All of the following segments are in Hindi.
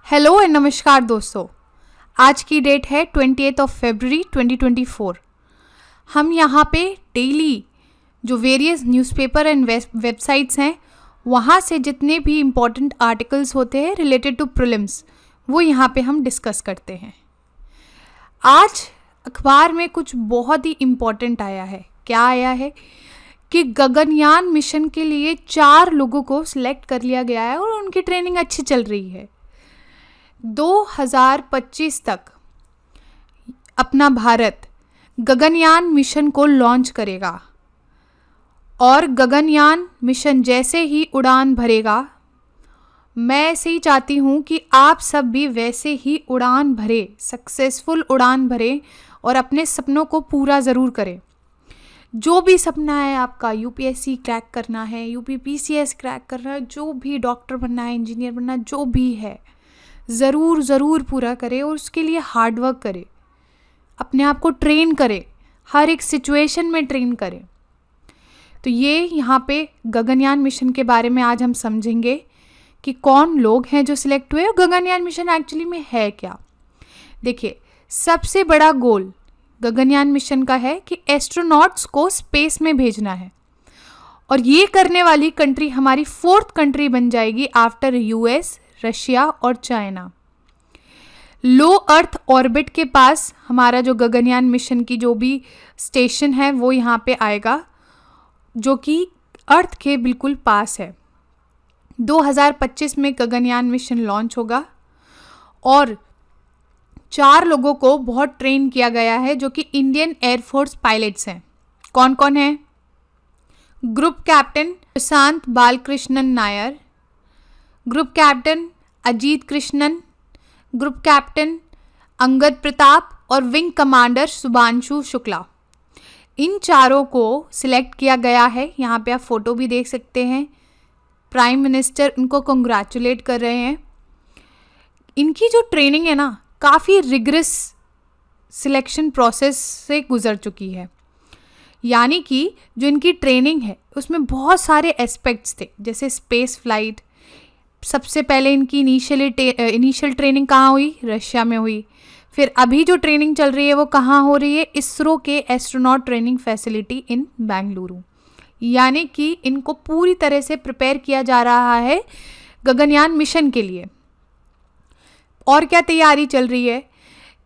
हेलो एंड नमस्कार दोस्तों। आज की डेट है 28 फरवरी 2024। हम यहाँ पे डेली जो वेरियस न्यूज़पेपर एंड वेबसाइट्स हैं वहाँ से जितने भी इम्पॉर्टेंट आर्टिकल्स होते हैं रिलेटेड टू प्रीलिम्स वो यहाँ पे हम डिस्कस करते हैं। आज अखबार में कुछ बहुत ही इम्पॉर्टेंट आया है। क्या आया है कि गगनयान मिशन के लिए 4 लोगों को सिलेक्ट कर लिया गया है और उनकी ट्रेनिंग अच्छी चल रही है। 2025 तक अपना भारत गगनयान मिशन को लॉन्च करेगा और गगनयान मिशन जैसे ही उड़ान भरेगा, मैं ऐसे ही चाहती हूँ कि आप सब भी वैसे ही उड़ान भरे, सक्सेसफुल उड़ान भरे और अपने सपनों को पूरा ज़रूर करें। जो भी सपना है आपका, यूपीएससी क्रैक करना है, यूपीपीसीएस क्रैक करना है, जो भी डॉक्टर बनना है, इंजीनियर बनना है, जो भी है ज़रूर पूरा करें और उसके लिए हार्ड वर्क करें, अपने आप को ट्रेन करें, हर एक सिचुएशन में ट्रेन करें। तो ये यहाँ पे गगनयान मिशन के बारे में आज हम समझेंगे कि कौन लोग हैं जो सिलेक्ट हुए और गगनयान मिशन एक्चुअली में है क्या। देखिए, सबसे बड़ा गोल गगनयान मिशन का है कि एस्ट्रोनॉट्स को स्पेस में भेजना है और ये करने वाली कंट्री हमारी 4th कंट्री बन जाएगी आफ्टर यूएस, रशिया और चाइना। लो अर्थ ऑर्बिट के पास हमारा जो गगनयान मिशन की जो भी स्टेशन है वो यहाँ पे आएगा, जो कि अर्थ के बिल्कुल पास है। 2025 में गगनयान मिशन लॉन्च होगा और 4 लोगों को बहुत ट्रेन किया गया है जो कि इंडियन एयरफोर्स पायलट्स हैं। कौन कौन है? Group captain Prashanth Balakrishnan Nair, group captain Ajit Krishnan, group captain Angad Pratap और विंग कमांडर शुभांशु शुक्ला। इन 4 को सिलेक्ट किया गया है। यहाँ पे आप फोटो भी देख सकते हैं। प्राइम मिनिस्टर उनको कंग्रेचुलेट कर रहे हैं। इनकी जो ट्रेनिंग है ना, काफ़ी रिगरस सिलेक्शन प्रोसेस से गुजर चुकी है। यानी कि जो इनकी ट्रेनिंग है उसमें बहुत सारे एस्पेक्ट्स थे, जैसे स्पेस फ्लाइट। सबसे पहले इनकी इनिशियल ट्रेनिंग कहाँ हुई? रशिया में हुई। फिर अभी जो ट्रेनिंग चल रही है वो कहाँ हो रही है? इसरो के astronaut training facility in Bengaluru. यानी कि इनको पूरी तरह से प्रिपेयर किया जा रहा है गगनयान मिशन के लिए। और क्या तैयारी चल रही है?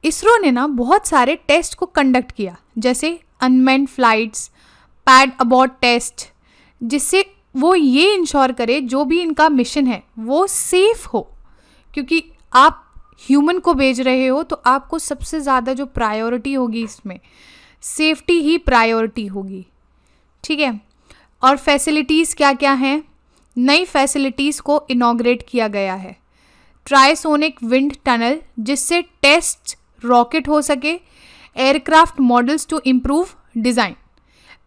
इसरो ने ना बहुत सारे टेस्ट को कंडक्ट किया, जैसे unmanned flights, pad abort test, जिससे वो ये इंश्योर करे जो भी इनका मिशन है वो सेफ हो। क्योंकि आप ह्यूमन को भेज रहे हो तो आपको सबसे ज़्यादा जो प्रायोरिटी होगी इसमें सेफ्टी ही प्रायोरिटी होगी। ठीक है। और फैसिलिटीज़ क्या क्या हैं? नई फैसिलिटीज़ को इनॉग्रेट किया गया है। ट्राइसोनिक विंड टनल, जिससे टेस्ट रॉकेट हो सके, aircraft models to improve design.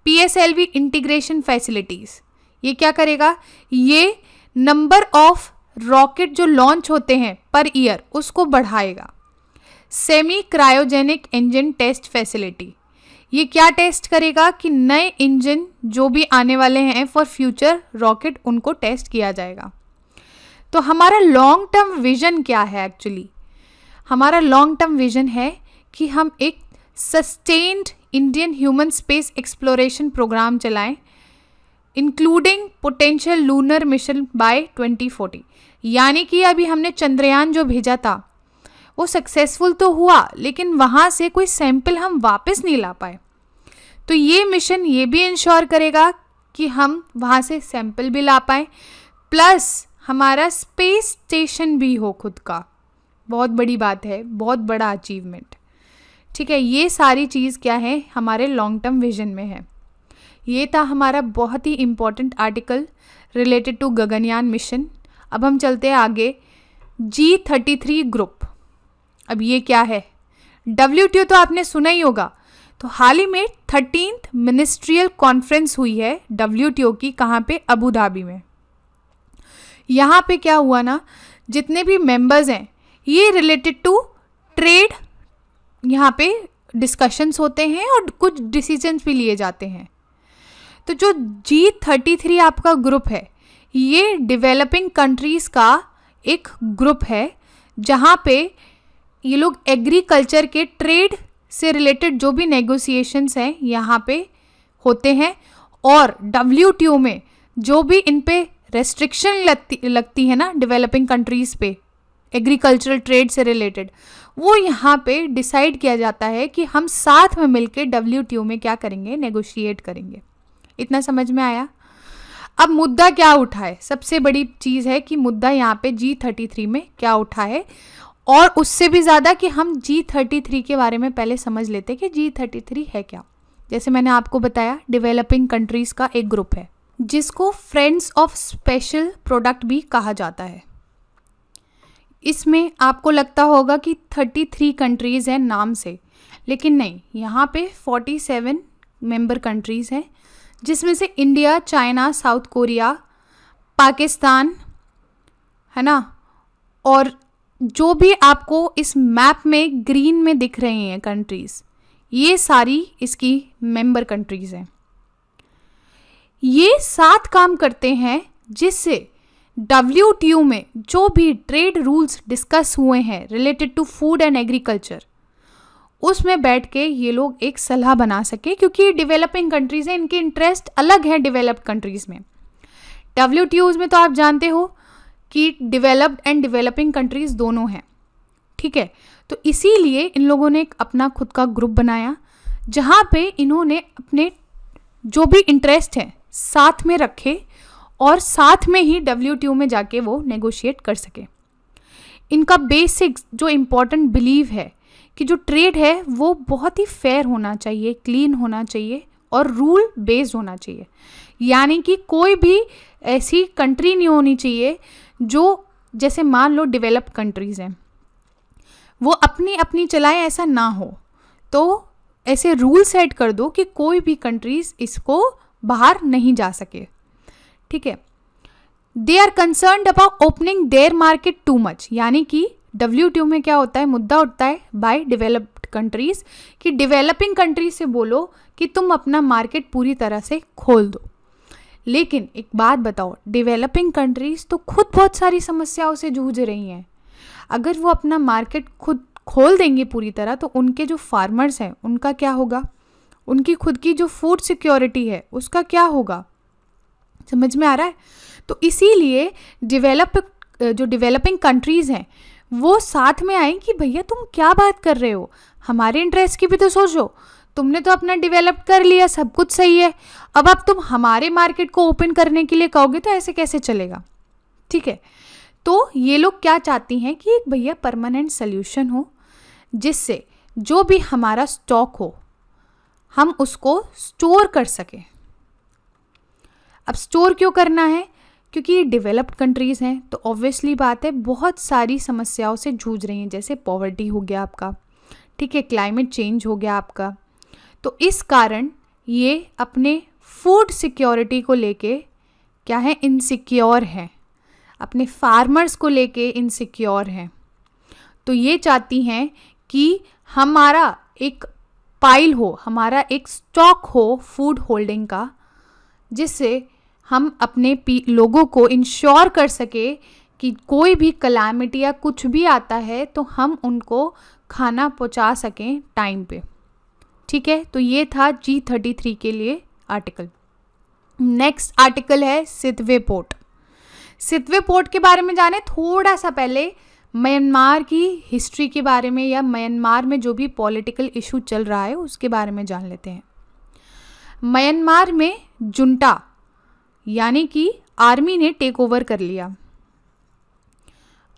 PSLV integration facilities, ये क्या करेगा? ये नंबर ऑफ रॉकेट जो लॉन्च होते हैं पर ईयर उसको बढ़ाएगा। Semi cryogenic engine test facility, ये क्या टेस्ट करेगा कि नए इंजन जो भी आने वाले हैं फॉर फ्यूचर रॉकेट, उनको टेस्ट किया जाएगा। तो हमारा लॉन्ग टर्म विजन क्या है? एक्चुअली हमारा लॉन्ग टर्म विजन है कि हम एक sustained Indian human space exploration programme चलाएं, including potential lunar mission by 2040। यानी कि अभी हमने चंद्रयान जो भेजा था वो सक्सेसफुल तो हुआ, लेकिन वहाँ से कोई सैंपल हम वापस नहीं ला पाए। तो ये मिशन ये भी इंश्योर करेगा कि हम वहाँ से सैंपल भी ला पाएँ, प्लस हमारा स्पेस स्टेशन भी हो खुद का। बहुत बड़ी बात है, बहुत बड़ा अचीवमेंट। ठीक है, ये सारी चीज़ क्या है? हमारे लॉन्ग टर्म विजन में है। ये था हमारा बहुत ही important article related to Gaganyaan mission. अब हम चलते हैं आगे। G33 ग्रुप, अब ये क्या है? WTO तो आपने सुना ही होगा। तो हाल ही में 13th मिनिस्ट्रियल कॉन्फ्रेंस हुई है WTO की, कहाँ पे? अबू धाबी में। यहाँ पे क्या हुआ ना, जितने भी मेंबर्स हैं ये रिलेटेड टू ट्रेड यहाँ पे डिस्कशंस होते हैं और कुछ डिसीजंस भी लिए जाते हैं। तो जो G33 आपका ग्रुप है ये डेवलपिंग कंट्रीज़ का एक ग्रुप है जहाँ पे ये लोग एग्रीकल्चर के ट्रेड से रिलेटेड जो भी नेगोशिएशंस हैं यहाँ पे होते हैं, और WTO में जो भी इन पे रेस्ट्रिक्शन लगती है ना डेवलपिंग कंट्रीज़ पे एग्रीकल्चरल ट्रेड से रिलेटेड, वो यहाँ पे डिसाइड किया जाता है कि हम साथ में मिलके WTO में क्या करेंगे, नेगोशिएट करेंगे। इतना समझ में आया? अब मुद्दा क्या उठा है, सबसे बड़ी चीज़ है कि मुद्दा यहाँ पे G33 में क्या उठा है, और उससे भी ज़्यादा कि हम G33 के बारे में पहले समझ लेते हैं कि G33 है क्या। जैसे मैंने आपको बताया, डेवलपिंग कंट्रीज़ का एक ग्रुप है जिसको फ्रेंड्स ऑफ स्पेशल प्रोडक्ट भी कहा जाता है। इसमें आपको लगता होगा कि 33 कंट्रीज़ हैं नाम से, लेकिन नहीं, यहाँ पे 47 मेंबर कंट्रीज़ हैं, जिसमें से India, China, south Korea, Pakistan, है ना, और जो भी आपको इस मैप में ग्रीन में दिख रही हैं कंट्रीज़, ये सारी इसकी मेंबर कंट्रीज़ हैं। ये साथ काम करते हैं जिससे WTO में जो भी ट्रेड रूल्स डिस्कस हुए हैं related to food and agriculture, उसमें बैठ के ये लोग एक सलाह बना सके, क्योंकि डेवलपिंग कंट्रीज़ हैं, इनके इंटरेस्ट अलग हैं डेवलप्ड कंट्रीज़ में। WTO में तो आप जानते हो कि डेवलप्ड एंड डेवलपिंग कंट्रीज़ दोनों हैं, ठीक है। तो इसीलिए इन लोगों ने एक अपना खुद का ग्रुप बनाया जहाँ पे इन्होंने अपने जो भी इंटरेस्ट हैं साथ में रखे और साथ में ही WTO में जाके वो नेगोशिएट कर सके। इनका बेसिक जो इम्पोर्टेंट बिलीव है कि जो ट्रेड है वो बहुत ही फेयर होना चाहिए, क्लीन होना चाहिए और रूल बेस्ड होना चाहिए। यानी कि कोई भी ऐसी कंट्री नहीं होनी चाहिए जो, जैसे मान लो डेवलप्ड कंट्रीज़ हैं, वो अपनी अपनी चलाएं, ऐसा ना हो। तो ऐसे रूल सेट कर दो कि कोई भी कंट्रीज़ इसको बाहर नहीं जा सके, ठीक है। They are concerned about opening their market too much, यानी कि WTO में क्या होता है, मुद्दा उठता है बाय डेवलप्ड कंट्रीज़ कि डेवलपिंग कंट्रीज से बोलो कि तुम अपना मार्केट पूरी तरह से खोल दो। लेकिन एक बात बताओ, डेवलपिंग कंट्रीज़ तो खुद बहुत सारी समस्याओं से जूझ रही हैं। अगर वो अपना मार्केट खुद खोल देंगे पूरी तरह, तो उनके जो फार्मर्स हैं उनका क्या होगा, उनकी खुद की जो फूड सिक्योरिटी है उसका क्या होगा। समझ में आ रहा है? तो इसीलिए जो डेवलपिंग कंट्रीज़ हैं वो साथ में आए कि भैया तुम क्या बात कर रहे हो, हमारे इंटरेस्ट की भी तो सोचो, तुमने तो अपना डेवलप कर लिया, सब कुछ सही है, अब तुम हमारे मार्केट को ओपन करने के लिए कहोगे तो ऐसे कैसे चलेगा, ठीक है। तो ये लोग क्या चाहती हैं कि एक भैया परमानेंट सोल्यूशन हो जिससे जो भी हमारा स्टॉक हो हम उसको स्टोर कर सकें। अब स्टोर क्यों करना है, क्योंकि ये डेवलप्ड कंट्रीज़ हैं तो ऑब्वियसली बात है बहुत सारी समस्याओं से जूझ रही हैं, जैसे पॉवर्टी हो गया आपका, ठीक है, क्लाइमेट चेंज हो गया आपका। तो इस कारण ये अपने फूड सिक्योरिटी को लेके क्या है, इनसिक्योर हैं, अपने फार्मर्स को लेके इनसिक्योर हैं। तो ये चाहती हैं कि हमारा एक पाइल हो, हमारा एक स्टॉक हो फूड होल्डिंग का, जिससे हम अपने लोगों को इंश्योर कर सके कि कोई भी कलामिटी या कुछ भी आता है तो हम उनको खाना पहुंचा सकें टाइम पे, ठीक है। तो ये था G33 के लिए आर्टिकल। नेक्स्ट आर्टिकल है सितवे पोर्ट। सितवे पोर्ट के बारे में जाने थोड़ा सा पहले म्यांमार की हिस्ट्री के बारे में, या म्यांमार में जो भी पॉलिटिकल इशू चल रहा है उसके बारे में जान लेते हैं। म्यांमार में जुंटा यानी कि आर्मी ने टेक ओवर कर लिया।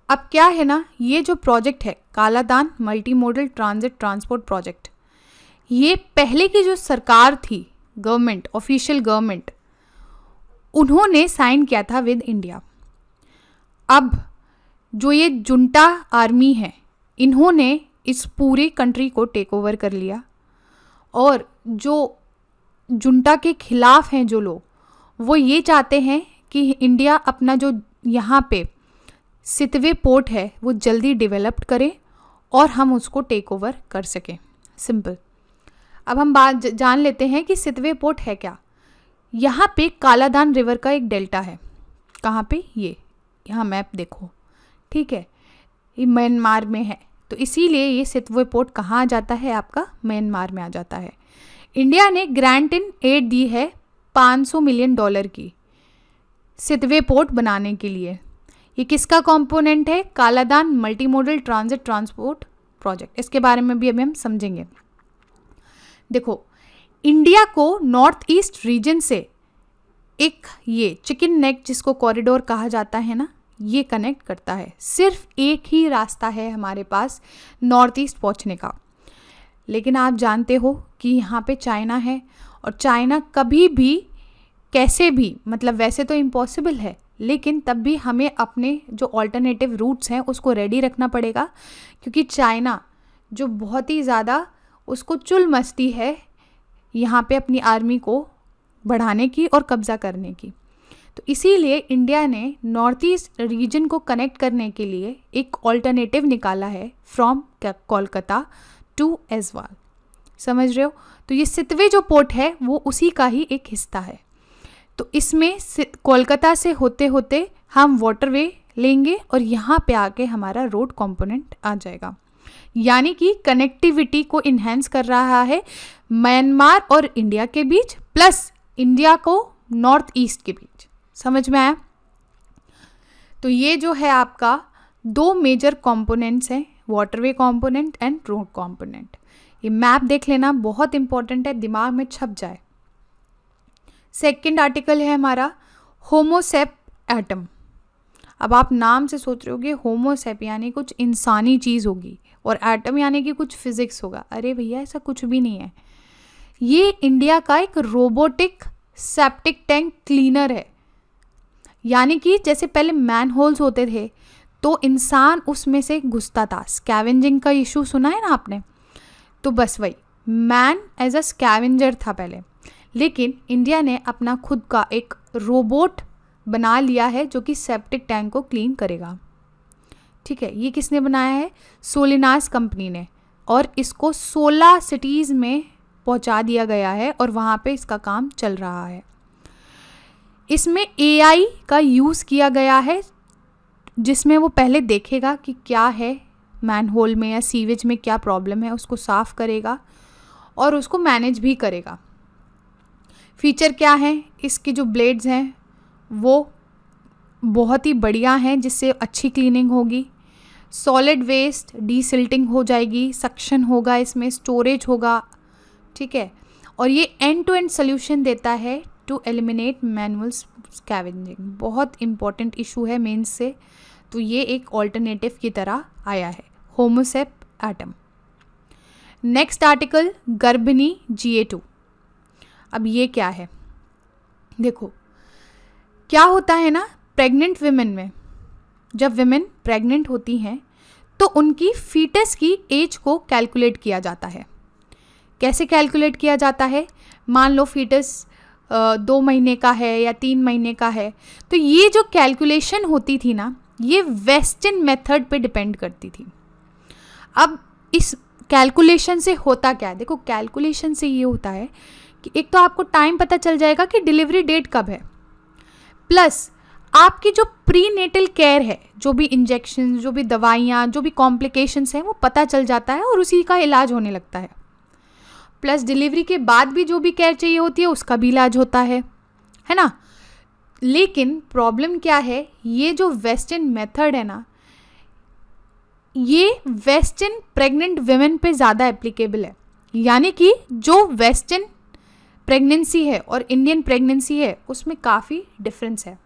अब क्या है ना, ये जो प्रोजेक्ट है Kaladan multi modal transit transport project, ये पहले की जो सरकार थी, गवर्नमेंट, ऑफिशियल गवर्नमेंट, उन्होंने साइन किया था विद इंडिया। अब जो ये जुंटा आर्मी है, इन्होंने इस पूरी कंट्री को टेक ओवर कर लिया, और जो जुंटा के खिलाफ हैं जो लोग, वो ये चाहते हैं कि इंडिया अपना जो यहाँ पे सितवे पोर्ट है वो जल्दी डेवलप्ड करे और हम उसको टेक ओवर कर सकें। सिंपल। अब हम बात जान लेते हैं कि सितवे पोर्ट है क्या। यहाँ पे कालादान रिवर का एक डेल्टा है। कहाँ पे? ये यहाँ मैप देखो, ठीक है। ये म्यांमार में है, तो इसीलिए ये सितवे पोर्ट कहाँ आ जाता है, आपका म्यांमार में आ जाता है। इंडिया ने ग्रांट इन एड दी है $500 मिलियन की सितवे पोर्ट बनाने के लिए। ये किसका कंपोनेंट है, Kaladan multi modal transit transport project. इसके बारे में भी अभी हम समझेंगे। देखो, इंडिया को नॉर्थ ईस्ट रीजन से एक ये चिकन नेक जिसको कॉरिडोर कहा जाता है ना, ये कनेक्ट करता है। सिर्फ एक ही रास्ता है हमारे पास नॉर्थ ईस्ट पहुंचने का। लेकिन आप जानते हो कि यहाँ पे चाइना है, और चाइना कभी भी कैसे भी, मतलब वैसे तो इम्पॉसिबल है, लेकिन तब भी हमें अपने जो ऑल्टरनेटिव रूट्स हैं उसको रेडी रखना पड़ेगा, क्योंकि चाइना जो बहुत ही ज़्यादा उसको चुल मस्ती है यहाँ पे अपनी आर्मी को बढ़ाने की और कब्ज़ा करने की। तो इसीलिए इंडिया ने नॉर्थ ईस्ट रीजन को कनेक्ट करने के लिए एक ऑल्टरनेटिव निकाला है फ्रॉम कोलकाता टू एजवाल। समझ रहे हो? तो ये सितवे जो पोर्ट है वो उसी का ही एक हिस्सा है। तो इसमें कोलकाता से होते होते हम वाटरवे लेंगे और यहाँ पे आके हमारा रोड कंपोनेंट आ जाएगा, यानी कि कनेक्टिविटी को इन्हेंस कर रहा है म्यांमार और इंडिया के बीच, प्लस इंडिया को नॉर्थ ईस्ट के बीच। समझ में आया? तो ये जो है आपका दो मेजर कंपोनेंट्स हैं, waterway component and road component. ये मैप देख लेना, बहुत इंपॉर्टेंट है, दिमाग में छप जाए। सेकंड आर्टिकल है हमारा होमोसेप एटम। अब आप नाम से सोच रहे होगे होमोसेप यानी कुछ इंसानी चीज़ होगी और एटम यानी कि कुछ फिजिक्स होगा। अरे भैया, ऐसा कुछ भी नहीं है। ये इंडिया का एक रोबोटिक सेप्टिक टैंक क्लीनर है। यानी कि जैसे पहले मैन होल्स होते थे तो इंसान उसमें से घुसता था, स्कैवेंजिंग का इशू सुना है ना आपने, तो बस वही मैन एज अ स्कैवेंजर था पहले। लेकिन इंडिया ने अपना खुद का एक रोबोट बना लिया है जो कि सेप्टिक टैंक को क्लीन करेगा। ठीक है, ये किसने बनाया है? सोलिनास कंपनी ने, और इसको 16 सिटीज़ में पहुंचा दिया गया है और वहाँ पे इसका काम चल रहा है। इसमें AI का यूज़ किया गया है, जिसमें वो पहले देखेगा कि क्या है मैन होल में या सीवेज में क्या प्रॉब्लम है, उसको साफ़ करेगा और उसको मैनेज भी करेगा। फीचर क्या है? इसकी जो ब्लेड्स हैं वो बहुत ही बढ़िया हैं, जिससे अच्छी क्लीनिंग होगी। सॉलिड वेस्ट डीसिल्टिंग हो जाएगी, सक्शन होगा, इसमें स्टोरेज होगा। ठीक है, और ये एंड टू एंड सोल्यूशन देता है टू एलिमिनेट मैनुअल स्कैवेंजिंग। बहुत इंपॉर्टेंट इशू है मेंस से, तो ये एक ऑल्टरनेटिव की तरह आया है Homosep Atom. Next article Garbhini GA2। अब ये क्या है? देखो, क्या होता है ना, प्रेग्नेंट विमेन में, जब विमेन प्रेग्नेंट होती हैं तो उनकी फीटस की एज को कैलकुलेट किया जाता है। कैसे कैलकुलेट किया जाता है? मान लो फीटस 2 महीने का है या 3 महीने का है, तो ये जो कैलकुलेशन होती थी ना, ये वेस्टर्न मेथड पे डिपेंड करती थी। अब इस कैलकुलेशन से होता क्या है? देखो, कैलकुलेशन से ये होता है कि एक तो आपको टाइम पता चल जाएगा कि डिलीवरी डेट कब है, प्लस आपकी जो प्री नेटल केयर है, जो भी इंजेक्शन, जो भी दवाइयाँ, जो भी कॉम्प्लिकेशंस हैं, वो पता चल जाता है और उसी का इलाज होने लगता है। प्लस डिलीवरी के बाद भी जो भी केयर चाहिए होती है उसका भी इलाज होता है ना। लेकिन प्रॉब्लम क्या है, ये जो वेस्टर्न मेथड है ना, ये वेस्टर्न प्रेग्नेंट विमेन पे ज़्यादा एप्लीकेबल है। यानी कि जो वेस्टर्न प्रेगनेंसी है और इंडियन प्रेगनेंसी है उसमें काफ़ी डिफरेंस है।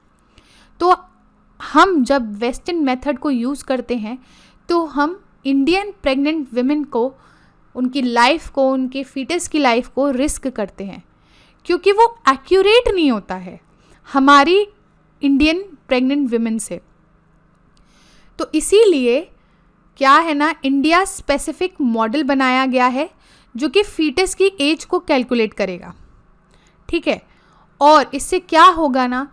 तो हम जब वेस्टर्न मेथड को यूज़ करते हैं तो हम इंडियन प्रेग्नेंट विमेन को, उनकी लाइफ को, उनके फीटस की लाइफ को रिस्क करते हैं, क्योंकि वो एक्यूरेट नहीं होता है हमारी इंडियन प्रेग्नेंट विमेन से। तो इसीलिए क्या है ना, इंडिया स्पेसिफिक मॉडल बनाया गया है जो कि फीटस की एज को कैलकुलेट करेगा। ठीक है, और इससे क्या होगा ना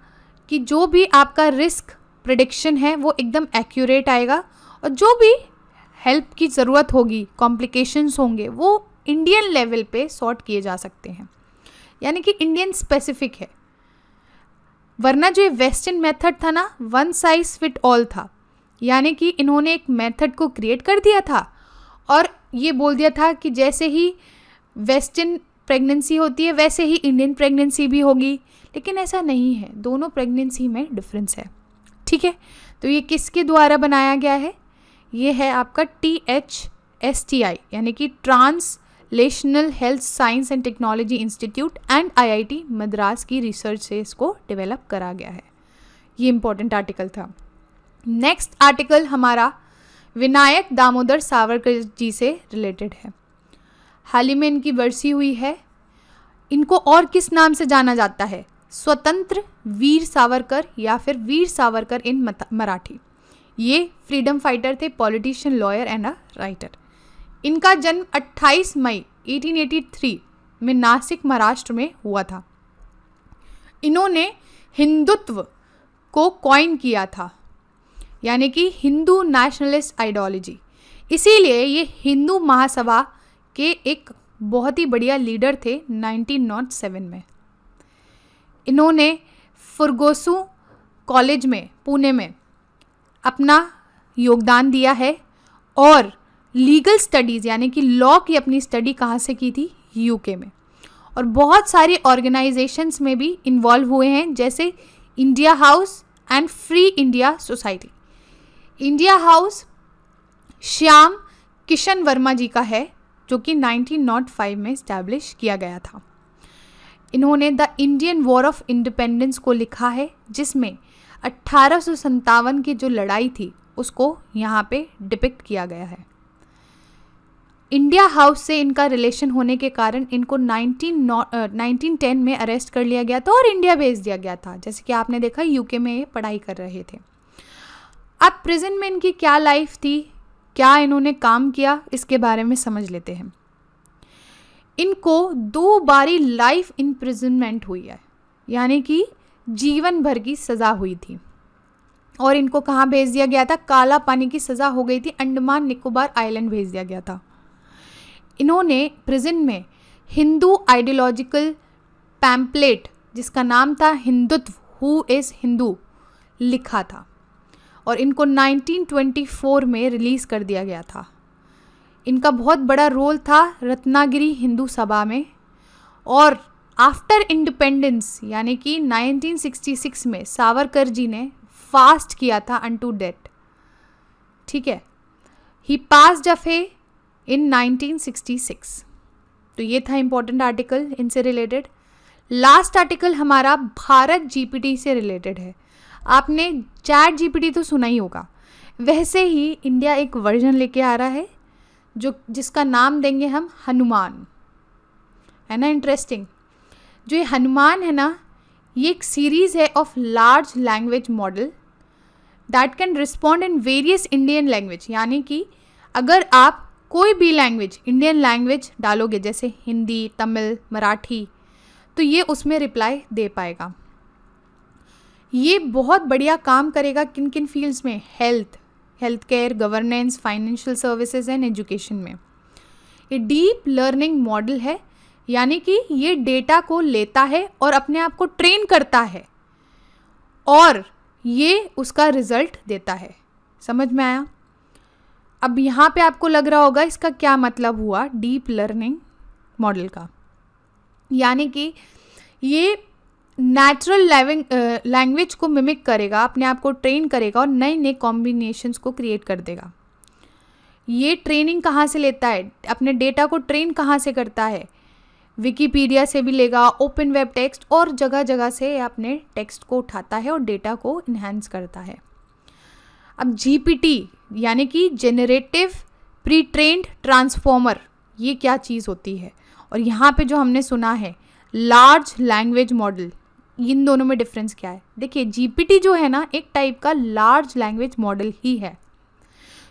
कि जो भी आपका रिस्क प्रेडिक्शन है वो एकदम एक्यूरेट आएगा, और जो भी हेल्प की ज़रूरत होगी, कॉम्प्लिकेशंस होंगे, वो इंडियन लेवल पे सॉर्ट किए जा सकते हैं। यानी कि इंडियन स्पेसिफिक है। वरना जो ये वेस्टर्न मेथड था ना, वन साइज फिट ऑल था। यानी कि इन्होंने एक मेथड को क्रिएट कर दिया था और ये बोल दिया था कि जैसे ही वेस्टर्न प्रेगनेंसी होती है वैसे ही इंडियन प्रेगनेंसी भी होगी, लेकिन ऐसा नहीं है, दोनों प्रेगनेंसी में डिफरेंस है। ठीक है, तो ये किसके द्वारा बनाया गया है? ये है आपका THSTI यानी कि translational health science and technology institute and IIT Madras की रिसर्च से इसको डेवलप करा गया है। ये इंपॉर्टेंट आर्टिकल था। नेक्स्ट आर्टिकल हमारा विनायक दामोदर सावरकर जी से रिलेटेड है। हाल ही में इनकी बरसी हुई है। इनको और किस नाम से जाना जाता है? स्वतंत्र वीर सावरकर या फिर वीर सावरकर इन मराठी। ये फ्रीडम फाइटर थे, politician, lawyer and a writer. इनका जन्म 28 मई 1883 में नासिक महाराष्ट्र में हुआ था। इन्होंने हिंदुत्व को कॉइन किया था, यानी कि हिंदू नेशनलिस्ट आइडियोलॉजी। इसीलिए ये हिंदू महासभा के एक बहुत ही बढ़िया लीडर थे 1907 में। इन्होंने फर्गुसन कॉलेज में पुणे में अपना योगदान दिया है और लीगल स्टडीज़ यानी कि लॉ की अपनी स्टडी कहाँ से की थी? यूके में। और बहुत सारे ऑर्गेनाइजेशंस में भी इन्वॉल्व हुए हैं, जैसे India House and free India society. India House Shyam Kishan Varma ji का है, जो कि 1905 में इस्टेब्लिश किया गया था। इन्होंने the Indian war of independence को लिखा है, जिसमें 1857 की जो लड़ाई थी उसको यहाँ पे डिपिक्ट किया गया है। इंडिया हाउस से इनका रिलेशन होने के कारण इनको 1910 में अरेस्ट कर लिया गया था और इंडिया भेज दिया गया था। जैसे कि आपने देखा यूके में ये पढ़ाई कर रहे थे। अब प्रेजेंट में इनकी क्या लाइफ थी, क्या इन्होंने काम किया, इसके बारे में समझ लेते हैं। इनको 2 बारी लाइफ इम्प्रिजनमेंट हुई है, यानी कि जीवन भर की सज़ा हुई थी। और इनको कहाँ भेज दिया गया था? काला पानी की सज़ा हो गई थी, अंडमान निकोबार आइलैंड भेज दिया गया था। इन्होंने प्रेजेंट में हिंदू आइडियोलॉजिकल पैम्पलेट जिसका नाम था हिंदुत्व, हु इज़ हिंदू, लिखा था और इनको 1924 में रिलीज़ कर दिया गया था। इनका बहुत बड़ा रोल था रत्नागिरी हिंदू सभा में। और आफ्टर इंडिपेंडेंस यानी कि 1966 में सावरकर जी ने फास्ट किया था अनटू डेथ। ठीक है, ही पास्ड अवे इन 1966। तो ये था इंपॉर्टेंट आर्टिकल इनसे रिलेटेड। लास्ट आर्टिकल हमारा भारत GPT से रिलेटेड है। आपने चैट GPT तो सुना ही होगा, वैसे ही इंडिया एक वर्जन लेके आ रहा है जिसका नाम देंगे हम हनुमान। है ना इंटरेस्टिंग? जो ये हनुमान है ना, ये एक सीरीज़ है of large language model that can respond in various Indian language. यानी कि अगर आप कोई भी लैंग्वेज, इंडियन लैंग्वेज डालोगे जैसे हिंदी, तमिल, मराठी, तो ये उसमें रिप्लाई दे पाएगा। ये बहुत बढ़िया काम करेगा किन किन फील्ड्स में? Health care, governance, financial services and education में। ये डीप लर्निंग मॉडल है, यानी कि ये डेटा को लेता है और अपने आप को ट्रेन करता है और ये उसका रिजल्ट देता है। समझ में आया? अब यहाँ पे आपको लग रहा होगा इसका क्या मतलब हुआ डीप लर्निंग मॉडल का। यानी कि ये नेचुरल लैंग्वेज को मिमिक करेगा, अपने आप को ट्रेन करेगा और नए नए कॉम्बिनेशंस को क्रिएट कर देगा। ये ट्रेनिंग कहाँ से लेता है? अपने डेटा को ट्रेन कहाँ से करता है? विकीपीडिया से भी लेगा, ओपन वेब टेक्स्ट और जगह जगह से अपने टेक्स्ट को उठाता है और डेटा को इन्हेंस करता है। अब GPT यानी कि जेनरेटिव प्री ट्रेन्ड ट्रांसफॉर्मर, ये क्या चीज़ होती है? और यहाँ पे जो हमने सुना है लार्ज लैंग्वेज मॉडल, इन दोनों में डिफरेंस क्या है? देखिए GPT जो है ना, एक टाइप का लार्ज लैंग्वेज मॉडल ही है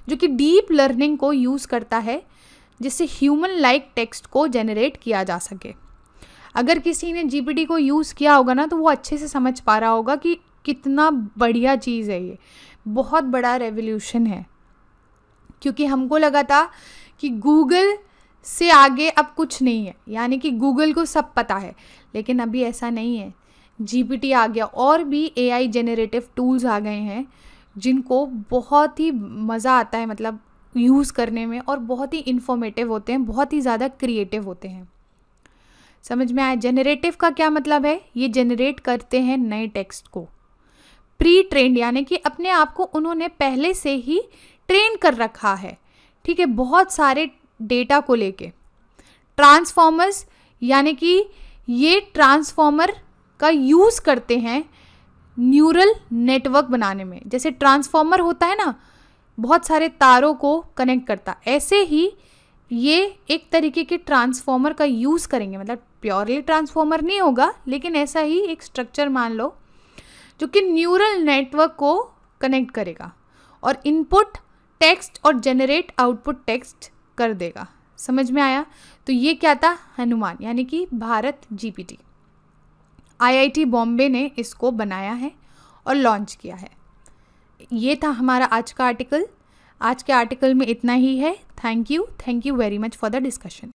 जो कि डीप लर्निंग को यूज़ करता है जिससे ह्यूमन लाइक टेक्स्ट को जनरेट किया जा सके। अगर किसी ने GPT को यूज़ किया होगा ना, तो वो अच्छे से समझ पा रहा होगा कि कितना बढ़िया चीज़ है ये, बहुत बड़ा रेवोल्यूशन है। क्योंकि हमको लगा था कि गूगल से आगे अब कुछ नहीं है, यानी कि गूगल को सब पता है, लेकिन अभी ऐसा नहीं है। GPT आ गया और भी AI जेनरेटिव टूल्स आ गए हैं जिनको बहुत ही मज़ा आता है मतलब यूज़ करने में, और बहुत ही इन्फॉर्मेटिव होते हैं, बहुत ही ज़्यादा क्रिएटिव होते हैं। समझ में आया? जनरेटिव का क्या मतलब है? ये जनरेट करते हैं नए टेक्स्ट को। प्री ट्रेंड यानी कि अपने आप को उन्होंने पहले से ही ट्रेन कर रखा है, ठीक है, बहुत सारे डेटा को लेके। ट्रांसफॉर्मर्स यानी कि ये ट्रांसफॉर्मर का यूज़ करते हैं न्यूरल नेटवर्क बनाने में। जैसे ट्रांसफॉर्मर होता है ना, बहुत सारे तारों को कनेक्ट करता, ऐसे ही ये एक तरीके के ट्रांसफॉर्मर का यूज़ करेंगे। मतलब प्योरली ट्रांसफॉर्मर नहीं होगा, लेकिन ऐसा ही एक स्ट्रक्चर मान लो जो कि न्यूरल नेटवर्क को कनेक्ट करेगा और इनपुट टेक्स्ट और जनरेट आउटपुट टेक्स्ट कर देगा। समझ में आया? तो ये क्या था? हनुमान यानी कि भारत जीपीटी। आईआईटी बॉम्बे ने इसको बनाया है और लॉन्च किया है। ये था हमारा आज का आर्टिकल। आज के आर्टिकल में इतना ही है। Thank you very much for the discussion.